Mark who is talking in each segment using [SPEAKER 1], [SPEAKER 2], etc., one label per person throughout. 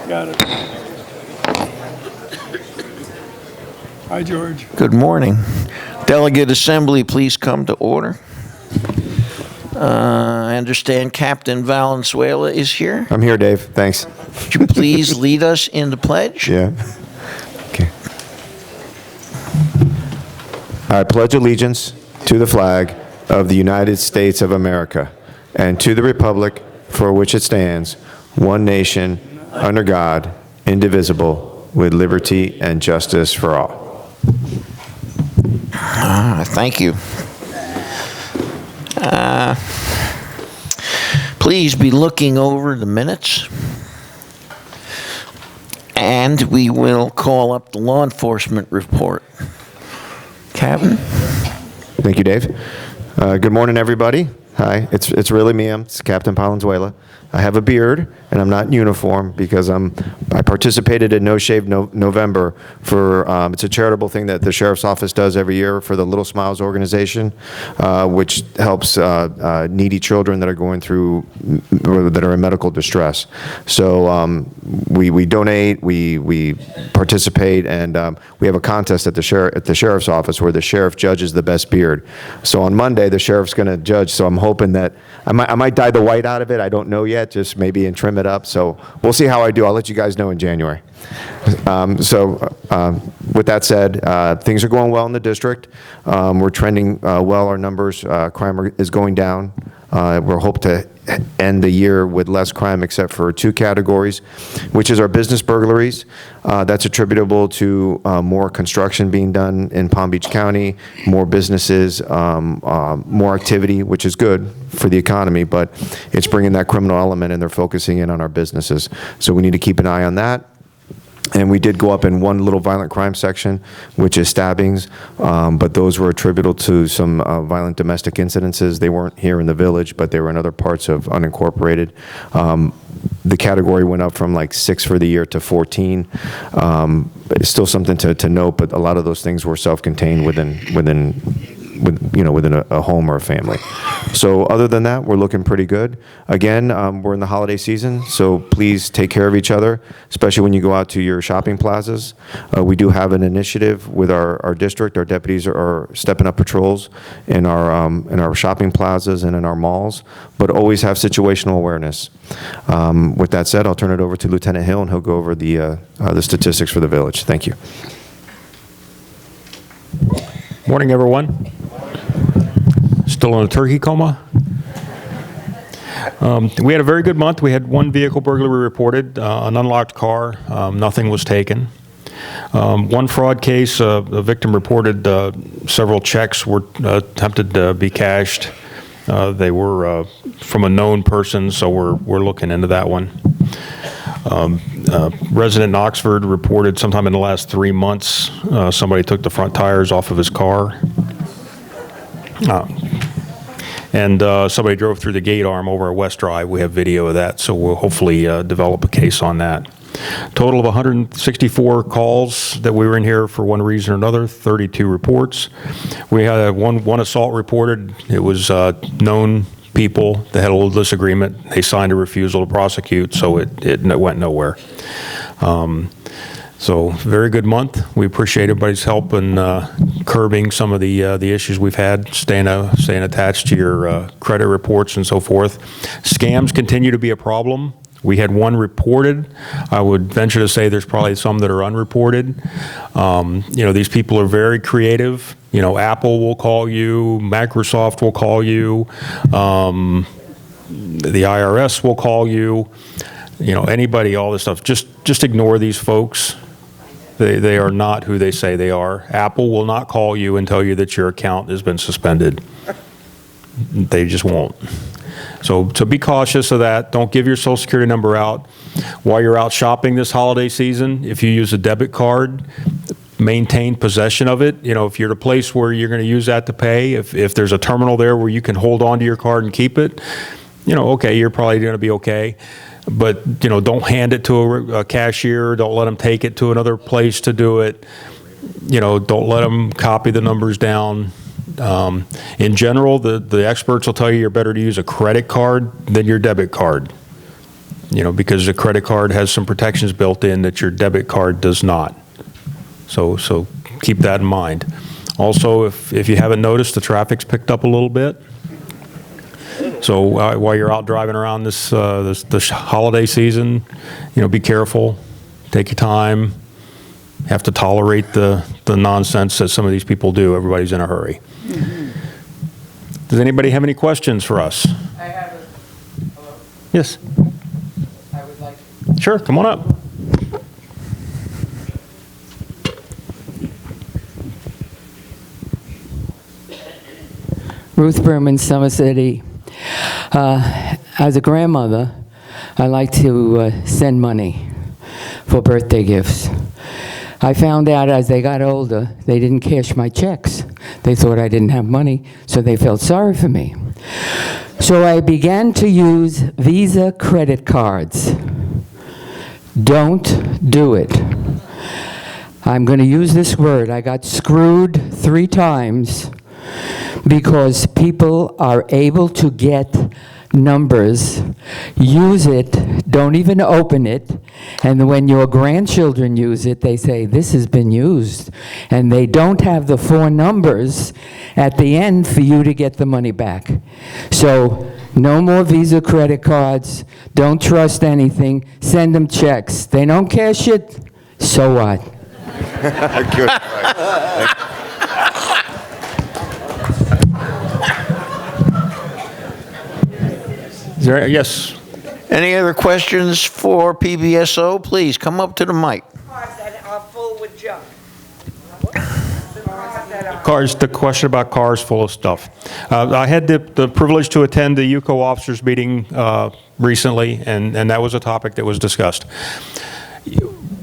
[SPEAKER 1] Got it. Hi, George.
[SPEAKER 2] Good morning. Delegate Assembly, please come to order. I understand Captain Valenzuela is here.
[SPEAKER 3] I'm here, Dave. Thanks.
[SPEAKER 2] Would you please lead us in the pledge?
[SPEAKER 3] Yeah. Okay. I pledge allegiance to the flag of the United States of America and to the republic for which it stands, one nation, under God, indivisible, with liberty and justice for all.
[SPEAKER 2] Thank you. Please be looking over the minutes. And we will call up the law enforcement report. Captain?
[SPEAKER 3] Thank you, Dave. Good morning, everybody. Hi, it's really me. It's Captain Valenzuela. I have a beard, and I'm not in uniform because I participated in No Shave November for, it's a charitable thing that the Sheriff's Office does every year for the Little Smiles organization, which helps needy children that are going through, that are in medical distress. So we donate, we participate, and we have a contest at the Sheriff's Office where the Sheriff judges the best beard. So on Monday, the Sheriff's going to judge, so I'm hoping that I might dye the white out of it. I don't know yet, just maybe and trim it up. So we'll see how I do. I'll let you guys know in January. With that said, things are going well in the district. We're trending well. Our numbers, crime is going down. We're hope to end the year with less crime except for two categories, which is our business burglaries. That's attributable to more construction being done in Palm Beach County, more businesses, more activity, which is good for the economy, but it's bringing that criminal element and they're focusing in on our businesses. So we need to keep an eye on that. And we did go up in one little violent crime section, which is stabbings, but those were attributable to some violent domestic incidences. They weren't here in the village, but they were in other parts of unincorporated. The category went up from like 6 for the year to 14. It's still something to note, but a lot of those things were self-contained within a home or a family. So other than that, we're looking pretty good. Again, we're in the holiday season, so please take care of each other, especially when you go out to your shopping plazas. We do have an initiative with our district. Our deputies are stepping up patrols in our shopping plazas and in our malls, but always have situational awareness. With that said, I'll turn it over to Lieutenant Hill, and he'll go over the statistics for the village. Thank you.
[SPEAKER 4] Morning, everyone. Still in a turkey coma? We had a very good month. We had one vehicle burglary reported, an unlocked car. Nothing was taken. One fraud case, a victim reported several checks were attempted to be cashed. They were from a known person, so we're looking into that one. Resident in Oxford reported sometime in the last 3 months, somebody took the front tires off of his car. And somebody drove through the gate arm over at West Drive. We have video of that, so we'll hopefully develop a case on that. Total of 164 calls that we were in here for one reason or another, 32 reports. We had one assault reported. It was known people that had a little disagreement. They signed a refusal to prosecute, so it went nowhere. So very good month. We appreciate everybody's help in curbing some of the issues we've had, staying attached to your credit reports and so forth. Scams continue to be a problem. We had one reported. I would venture to say there's probably some that are unreported. These people are very creative. Apple will call you, Microsoft will call you, the IRS will call you. Anybody, all this stuff. Just ignore these folks. They are not who they say they are. Apple will not call you and tell you that your account has been suspended. They just won't. So be cautious of that. Don't give your Social Security number out. While you're out shopping this holiday season, if you use a debit card, maintain possession of it. If you're at a place where you're going to use that to pay, if there's a terminal there where you can hold on to your card and keep it, okay, you're probably going to be okay. But, don't hand it to a cashier. Don't let them take it to another place to do it. Don't let them copy the numbers down. In general, the experts will tell you you're better to use a credit card than your debit card. because the credit card has some protections built in that your debit card does not. So keep that in mind. Also, if you haven't noticed, the traffic's picked up a little bit. So while you're out driving around this holiday season, be careful, take your time. Have to tolerate the nonsense that some of these people do. Everybody's in a hurry. Does anybody have any questions for us?
[SPEAKER 5] I have a, hello?
[SPEAKER 4] Yes.
[SPEAKER 5] I would like,
[SPEAKER 4] Sure, come on up.
[SPEAKER 5] Ruth Berman, Summer City. As a grandmother, I like to send money for birthday gifts. I found out as they got older, they didn't cash my checks. They thought I didn't have money, so they felt sorry for me. So I began to use Visa credit cards. Don't do it. I'm going to use this word. I got screwed 3 times because people are able to get numbers, use it, don't even open it, and when your grandchildren use it, they say, this has been used, and they don't have the 4 numbers at the end for you to get the money back. So no more Visa credit cards, don't trust anything, send them checks. They don't cash it, so what?
[SPEAKER 3] Good.
[SPEAKER 4] Yes.
[SPEAKER 2] Any other questions for PBSO? Please come up to the mic.
[SPEAKER 6] Cars that are full with junk.
[SPEAKER 4] The question about cars full of stuff. I had the privilege to attend the UCO officers meeting recently, and that was a topic that was discussed.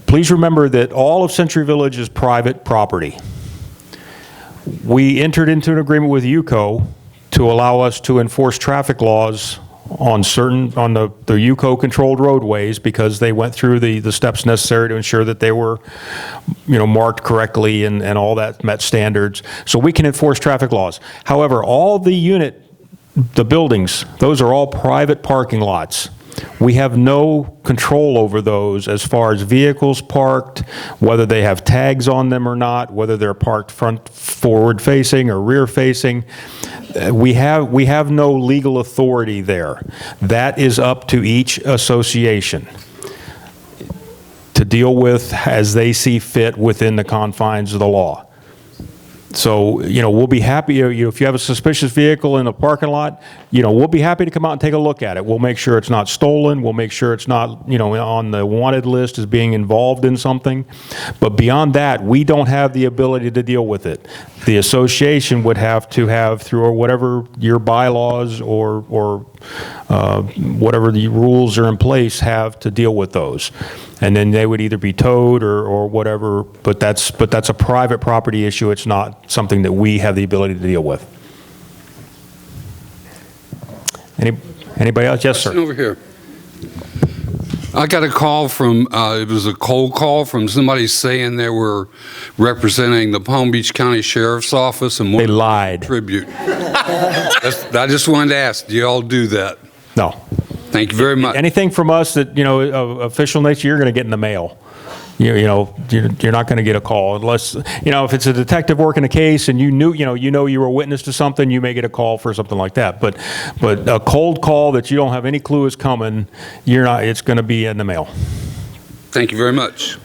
[SPEAKER 4] Please remember that all of Century Village is private property. We entered into an agreement with UCO to allow us to enforce traffic laws on the UCO controlled roadways because they went through the steps necessary to ensure that they were, marked correctly and all that met standards. So we can enforce traffic laws. However, all the buildings, those are all private parking lots. We have no control over those as far as vehicles parked, whether they have tags on them or not, whether they're parked forward facing or rear facing. We have no legal authority there. That is up to each association to deal with as they see fit within the confines of the law. So, we'll be happy, if you have a suspicious vehicle in a parking lot, we'll be happy to come out and take a look at it. We'll make sure it's not stolen. We'll make sure it's not, on the wanted list as being involved in something. But beyond that, we don't have the ability to deal with it. The association would have to have, through whatever your bylaws or whatever the rules are in place, have to deal with those. And then they would either be towed or whatever, but that's a private property issue. It's not something that we have the ability to deal with. Anybody else? Yes, sir.
[SPEAKER 7] Over here. I got a call from, it was a cold call from somebody saying they were representing the Palm Beach County Sheriff's Office and
[SPEAKER 4] They
[SPEAKER 7] wanted
[SPEAKER 4] lied.
[SPEAKER 7] tribute. I just wanted to ask, do y'all do that?
[SPEAKER 4] No.
[SPEAKER 7] Thank you very much.
[SPEAKER 4] Anything from us that, of official nature, you're going to get in the mail. You're not going to get a call unless, if it's a detective working a case and you were a witness to something, you may get a call for something like that. But a cold call that you don't have any clue is coming, it's going to be in the mail.
[SPEAKER 7] Thank you very much.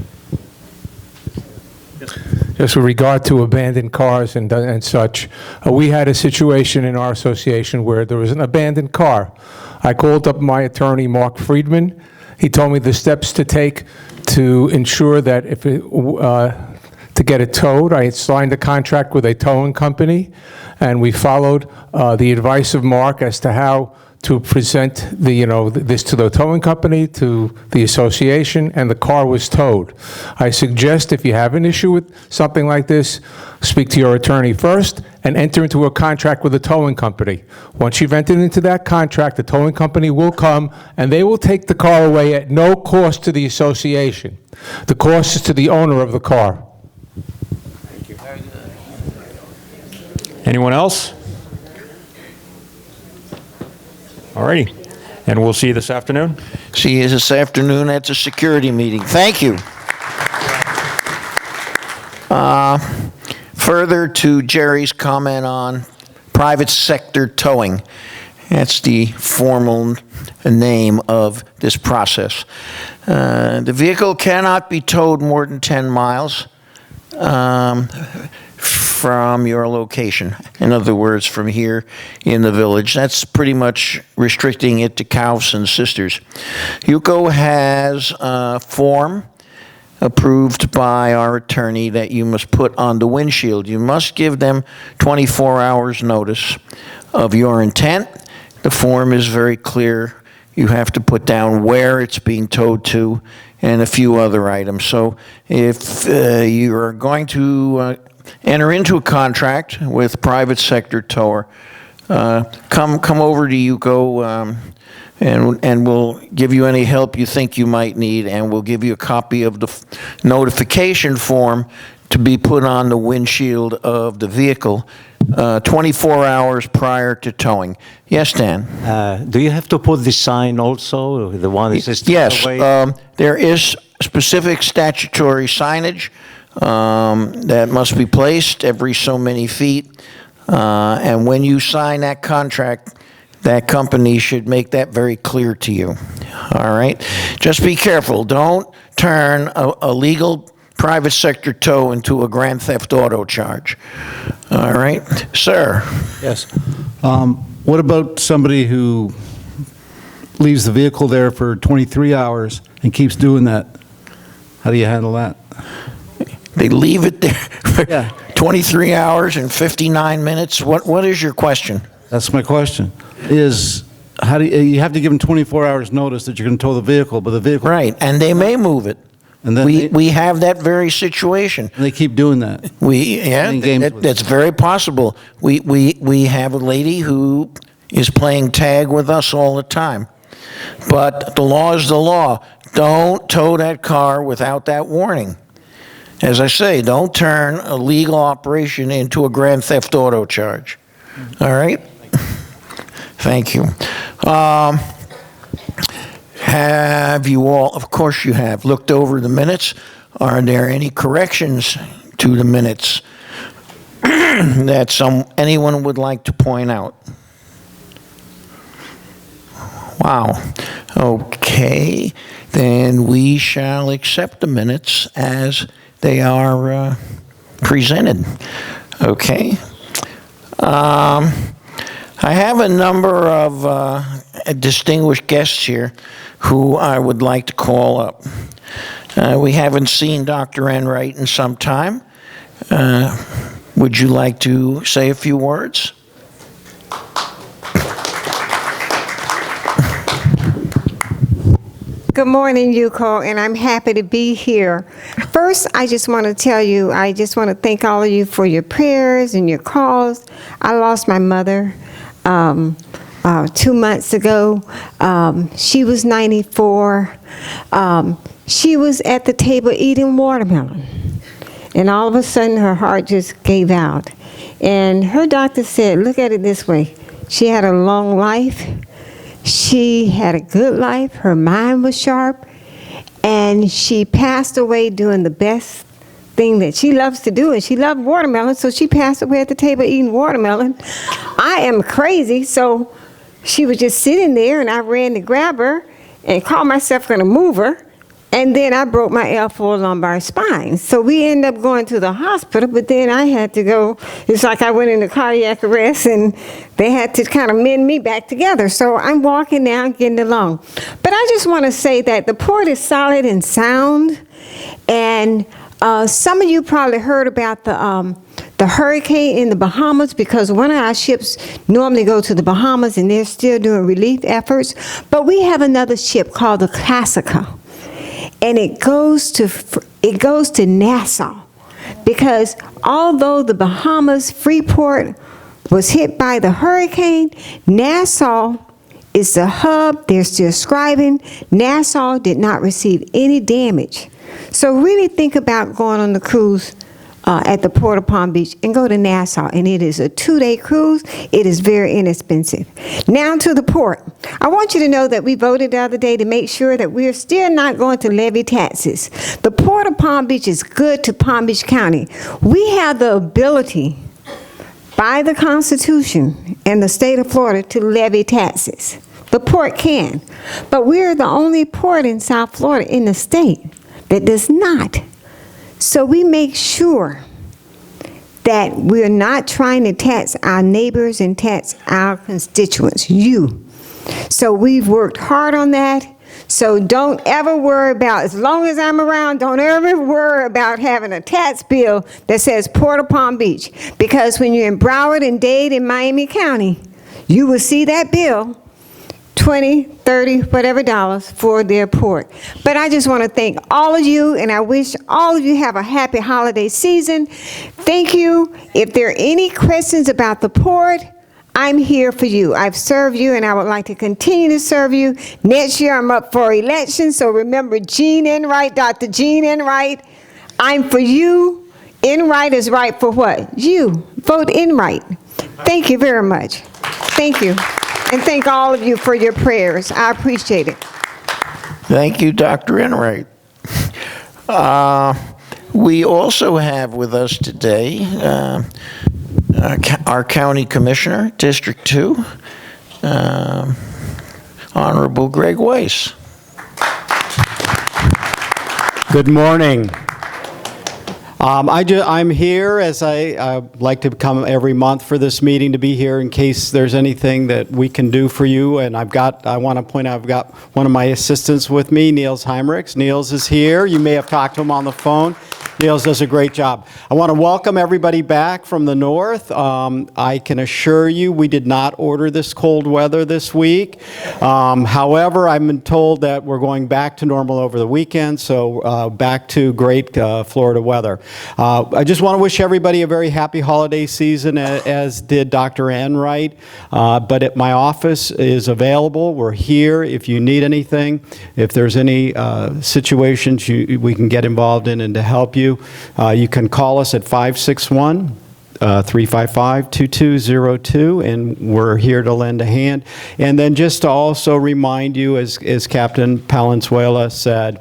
[SPEAKER 8] Just with regard to abandoned cars and such, we had a situation in our association where there was an abandoned car. I called up my attorney, Mark Friedman. He told me the steps to take to ensure that to get it towed. I had signed a contract with a towing company, and we followed the advice of Mark as to how to present this to the towing company, to the association, and the car was towed. I suggest if you have an issue with something like this, speak to your attorney first and enter into a contract with the towing company. Once you've entered into that contract, the towing company will come and they will take the car away at no cost to the association. The cost is to the owner of the car.
[SPEAKER 4] Anyone else? All righty. And we'll see you this afternoon.
[SPEAKER 2] See you this afternoon at the security meeting. Thank you. Further to Jerry's comment on private sector towing. That's the formal name of this process. The vehicle cannot be towed more than 10 miles from your location. In other words, from here in the village. That's pretty much restricting it to Calves and Sisters. UCO has a form approved by our attorney that you must put on the windshield. You must give them 24 hours notice of your intent. The form is very clear. You have to put down where it's being towed to and a few other items. So if you are going to enter into a contract with private sector tower, come over to UCO and we'll give you any help you think you might need, and we'll give you a copy of the notification form to be put on the windshield of the vehicle 24 hours prior to towing. Yes, Dan?
[SPEAKER 9] Do you have to put the sign also, the one that says
[SPEAKER 2] Yes,
[SPEAKER 9] away?
[SPEAKER 2] there is specific statutory signage that must be placed every so many feet, and when you sign that contract, that company should make that very clear to you. All right? Just be careful. Don't turn a legal private sector tow into a grand theft auto charge. All right? Sir?
[SPEAKER 10] Yes. What about somebody who leaves the vehicle there for 23 hours and keeps doing that? How do you handle that?
[SPEAKER 2] They leave it there for
[SPEAKER 10] Yeah.
[SPEAKER 2] 23 hours and 59 minutes? What is your question?
[SPEAKER 10] That's my question. How do you have to give them 24 hours notice that you're going to tow the vehicle, but the vehicle...
[SPEAKER 2] Right, and they may move it.
[SPEAKER 10] And then
[SPEAKER 2] We have that very situation.
[SPEAKER 10] they keep doing that. Playing games with
[SPEAKER 2] That's very possible. We have a lady who is playing tag with us all the time. But the law is the law. Don't tow that car without that warning. As I say, don't turn a legal operation into a grand theft auto charge. All right? Thank you. Have you all, of course you have, looked over the minutes? Are there any corrections to the minutes that anyone would like to point out? Wow. Okay. Then we shall accept the minutes as they are presented. Okay. I have a number of distinguished guests here who I would like to call up. We haven't seen Dr. Enright in some time. Would you like to say a few words?
[SPEAKER 11] Good morning, Yuko, and I'm happy to be here. First, I just want to tell you, I just want to thank all of you for your prayers and your calls. I lost my mother 2 months ago. She was 94. She was at the table eating watermelon, and all of a sudden her heart just gave out. And her doctor said, look at it this way, she had a long life. She had a good life. Her mind was sharp. And she passed away doing the best thing that she loves to do. And she loved watermelon, so she passed away at the table eating watermelon. I am crazy, so she was just sitting there, and I ran to grab her and called myself going to move her. And then I broke my L4 lumbar spine. So we ended up going to the hospital, but then I had to go. It's like I went into cardiac arrest, and they had to kind of mend me back together. So I'm walking now, getting along. But I just want to say that the port is solid and sound. And some of you probably heard about the hurricane in the Bahamas, because one of our ships normally go to the Bahamas, and they're still doing relief efforts. But we have another ship called the Classica. And it goes to Nassau, because although the Bahamas, Freeport, was hit by the hurricane, Nassau is the hub. They're still scribing. Nassau did not receive any damage. So really think about going on the cruise at the Port of Palm Beach and go to Nassau, and it is a 2-day cruise. It is very inexpensive. Now to the port. I want you to know that we voted the other day to make sure that we're still not going to levy taxes. The Port of Palm Beach is good to Palm Beach County. We have the ability by the Constitution and the state of Florida to levy taxes. The port can, but we're the only port in South Florida in the state that does not. So we make sure that we're not trying to tax our neighbors and tax our constituents, you. So we've worked hard on that. So don't ever worry about, as long as I'm around, don't ever worry about having a tax bill that says Port of Palm Beach. Because when you're in Broward and Dade and Miami County, you will see that bill, 20, 30, whatever dollars for their port. But I just want to thank all of you, and I wish all of you have a happy holiday season. Thank you. If there are any questions about the port, I'm here for you. I've served you, and I would like to continue to serve you. Next year, I'm up for election, so remember Jean Enright, Dr. Jean Enright. I'm for you. Enright is right for what? You. Vote Enright. Thank you very much. Thank you. And thank all of you for your prayers. I appreciate it.
[SPEAKER 2] Thank you, Dr. Enright. We also have with us today our County Commissioner, District 2, Honorable Greg Weiss.
[SPEAKER 12] Good morning. I'm here, as I like to come every month for this meeting, to be here in case there's anything that we can do for you. And I want to point out, I've got one of my assistants with me, Niels Heimrichs. Niels is here. You may have talked to him on the phone. Niels does a great job. I want to welcome everybody back from the north. I can assure you we did not order this cold weather this week. However, I've been told that we're going back to normal over the weekend, so back to great Florida weather. I just want to wish everybody a very happy holiday season, as did Dr. Enright. But my office is available. We're here if you need anything. If there's any situations we can get involved in and to help you, you can call us at 561 355-2202, and we're here to lend a hand. And then just to also remind you, as Captain Palenzuela said,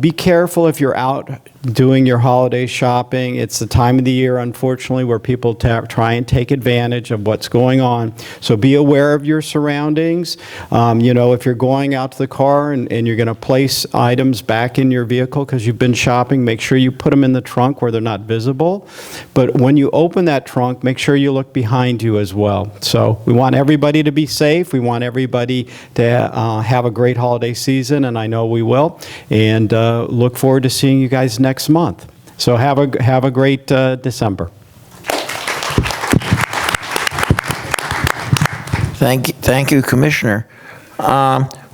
[SPEAKER 12] be careful if you're out doing your holiday shopping. It's the time of the year, unfortunately, where people try and take advantage of what's going on. So be aware of your surroundings. If you're going out to the car and you're going to place items back in your vehicle because you've been shopping, make sure you put them in the trunk where they're not visible. But when you open that trunk, make sure you look behind you as well. So we want everybody to be safe. We want everybody to have a great holiday season, and I know we will. And look forward to seeing you guys next month. So have a great December.
[SPEAKER 2] Thank you, Commissioner.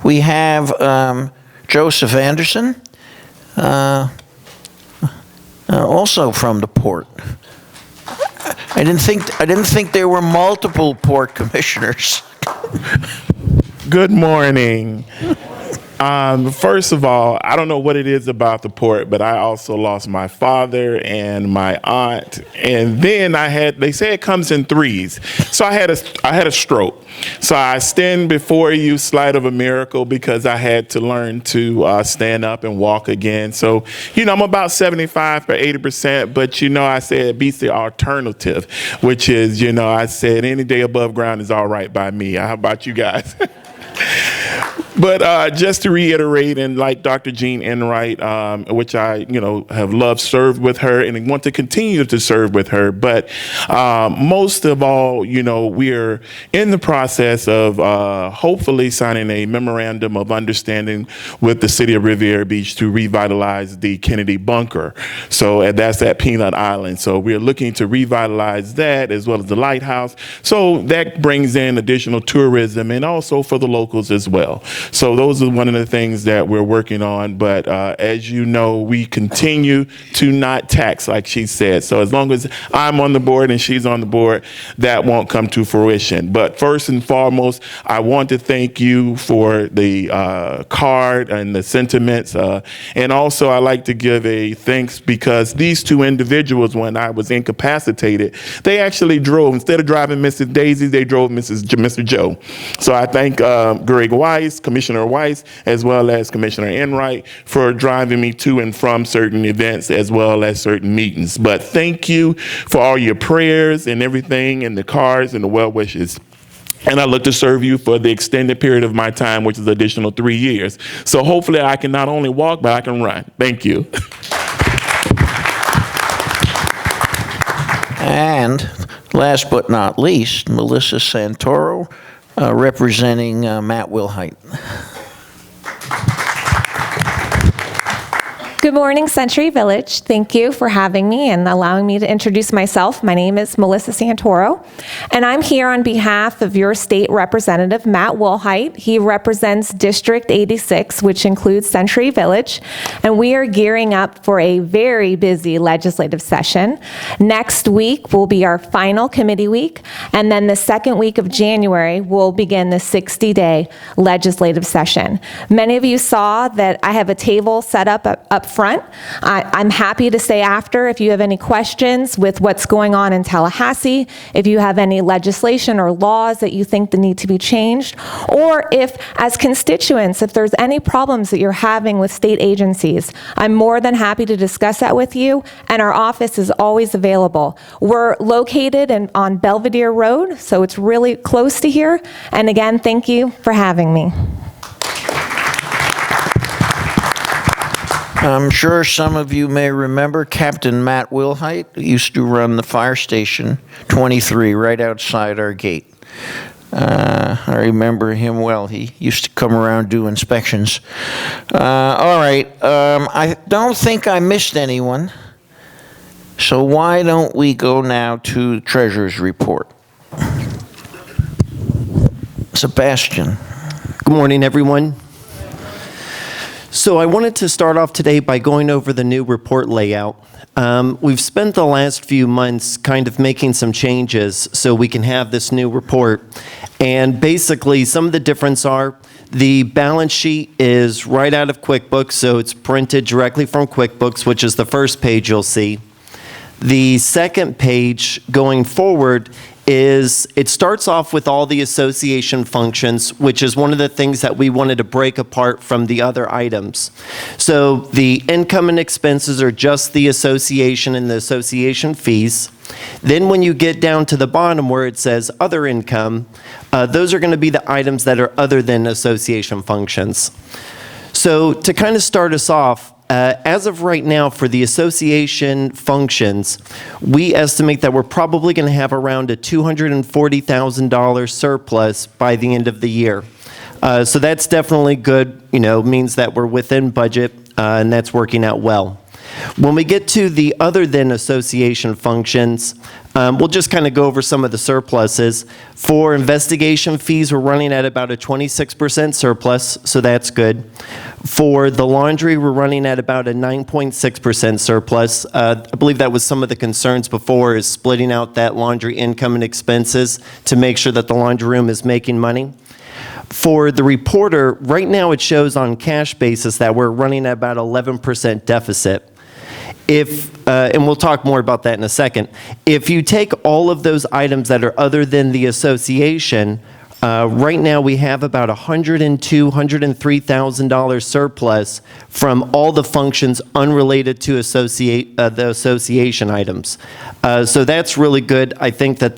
[SPEAKER 2] We have Joseph Anderson, also from the port. I didn't think there were multiple port commissioners.
[SPEAKER 13] Good morning. First of all, I don't know what it is about the port, but I also lost my father and my aunt, and then they say it comes in threes. So I had a stroke. So I stand before you, slight of a miracle, because I had to learn to stand up and walk again. So, I'm about 75 or 80%, but I said it beats the alternative, which is, I said any day above ground is all right by me. How about you guys? But just to reiterate, and like Dr. Jean Enright, which I, have loved, served with her, and want to continue to serve with her. But most of all, we are in the process of hopefully signing a memorandum of understanding with the city of Riviera Beach to revitalize the Kennedy Bunker. So that's at Peanut Island. So we're looking to revitalize that as well as the lighthouse. So that brings in additional tourism and also for the locals as well. So those are one of the things that we're working on. But as you know, we continue to not tax, like she said. So as long as I'm on the board and she's on the board, that won't come to fruition. But first and foremost, I want to thank you for the card and the sentiments. And also, I like to give a thanks because these two individuals, when I was incapacitated, they actually drove. Instead of driving Mrs. Daisy, they drove Mr. Joe. So I thank Greg Weiss, Commissioner Weiss, as well as Commissioner Enright for driving me to and from certain events as well as certain meetings. But thank you for all your prayers and everything and the cards and the well wishes. And I look to serve you for the extended period of my time, which is additional 3 years. So hopefully I can not only walk, but I can run. Thank you.
[SPEAKER 2] And last but not least, Melissa Santoro, representing Matt Wilhite.
[SPEAKER 14] Good morning, Century Village. Thank you for having me and allowing me to introduce myself. My name is Melissa Santoro, and I'm here on behalf of your state representative, Matt Wilhite. He represents District 86, which includes Century Village, and we are gearing up for a very busy legislative session. Next week will be our final committee week, and then the second week of January will begin the 60-day legislative session. Many of you saw that I have a table set up front. I'm happy to stay after if you have any questions with what's going on in Tallahassee, if you have any legislation or laws that you think that need to be changed, or if, as constituents, if there's any problems that you're having with state agencies. I'm more than happy to discuss that with you, and our office is always available. We're located on Belvedere Road, so it's really close to here. And again, thank you for having me.
[SPEAKER 2] I'm sure some of you may remember Captain Matt Wilhite, who used to run the fire station 23 right outside our gate. I remember him well. He used to come around do inspections. All right, I don't think I missed anyone. So why don't we go now to the Treasurer's report? Sebastian.
[SPEAKER 15] Good morning, everyone. So I wanted to start off today by going over the new report layout. We've spent the last few months kind of making some changes so we can have this new report. And basically, some of the difference are the balance sheet is right out of QuickBooks, so it's printed directly from QuickBooks, which is the first page you'll see. The second page going forward is it starts off with all the association functions, which is one of the things that we wanted to break apart from the other items. So the income and expenses are just the association and the association fees. Then when you get down to the bottom where it says other income, those are going to be the items that are other than association functions. So to kind of start us off, as of right now, for the association functions, we estimate that we're probably going to have around a $240,000 surplus by the end of the year. So that's definitely good, means that we're within budget, and that's working out well. When we get to the other than association functions, we'll just kind of go over some of the surpluses. For investigation fees, we're running at about a 26% surplus, so that's good. For the laundry, we're running at about a 9.6% surplus. I believe that was some of the concerns before, is splitting out that laundry income and expenses to make sure that the laundry room is making money. For the reporter, right now it shows on cash basis that we're running at about 11% deficit. And we'll talk more about that in a second. If you take all of those items that are other than the association, right now we have about $102,000, $103,000 surplus from all the functions unrelated to the association items. So that's really good. I think that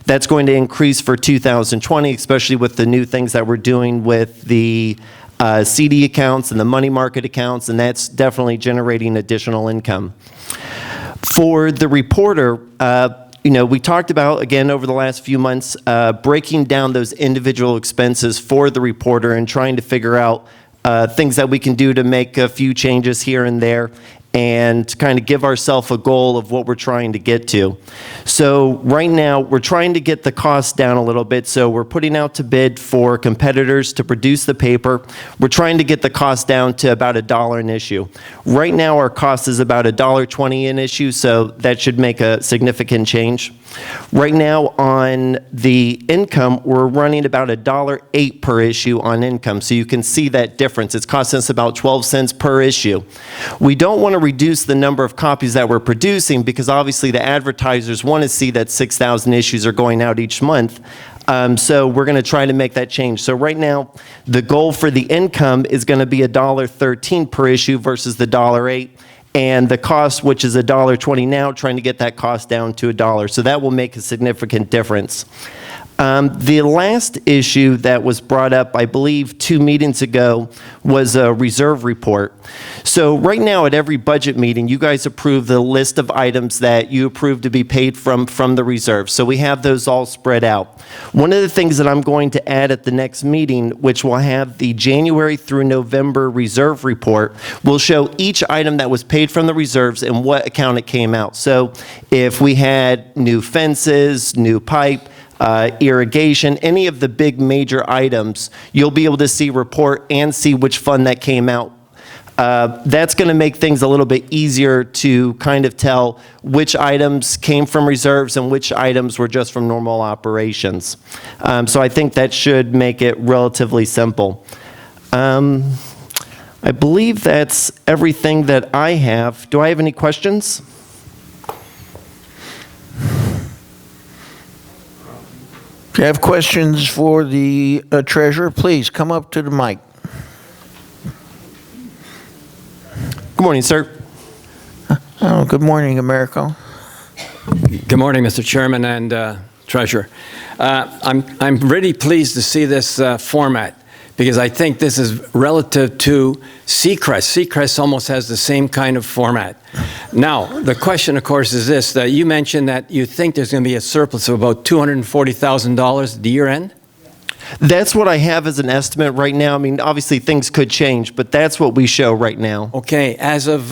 [SPEAKER 15] that's going to increase for 2020, especially with the new things that we're doing with the CD accounts and the money market accounts, and that's definitely generating additional income. For the reporter, we talked about, again, over the last few months, breaking down those individual expenses for the reporter and trying to figure out things that we can do to make a few changes here and there. and kind of give ourselves a goal of what we're trying to get to. So right now, we're trying to get the cost down a little bit, so we're putting out to bid for competitors to produce the paper. We're trying to get the cost down to about $1 an issue. Right now, our cost is about $1.20 an issue, so that should make a significant change. Right now, on the income, we're running about $1.08 per issue on income, so you can see that difference. It's costing us about 12 cents per issue. We don't want to reduce the number of copies that we're producing because obviously the advertisers want to see that 6,000 issues are going out each month. So we're going to try to make that change. So right now, the goal for the income is going to be $1.13 per issue versus the $1.08. And the cost, which is $1.20 now, trying to get that cost down to $1. So that will make a significant difference. The last issue that was brought up, I believe 2 meetings ago, was a reserve report. So right now at every budget meeting, you guys approve the list of items that you approve to be paid from the reserve. So we have those all spread out. One of the things that I'm going to add at the next meeting, which will have the January through November reserve report, will show each item that was paid from the reserves and what account it came out. So if we had new fences, new pipe, irrigation, any of the big major items, you'll be able to see report and see which fund that came out. That's going to make things a little bit easier to kind of tell which items came from reserves and which items were just from normal operations. So I think that should make it relatively simple. I believe that's everything that I have. Do I have any questions?
[SPEAKER 2] If you have questions for the treasurer, please come up to the mic.
[SPEAKER 15] Good morning, sir.
[SPEAKER 2] Oh, good morning, Americo.
[SPEAKER 16] Good morning, Mr. Chairman and Treasurer. I'm really pleased to see this format because I think this is relative to Seacrest. Seacrest almost has the same kind of format. Now, the question, of course, is this. That you mentioned that you think there's going to be a surplus of about $240,000 at the year end?
[SPEAKER 15] That's what I have as an estimate right now. I mean, obviously, things could change, but that's what we show right now.
[SPEAKER 16] Okay. As of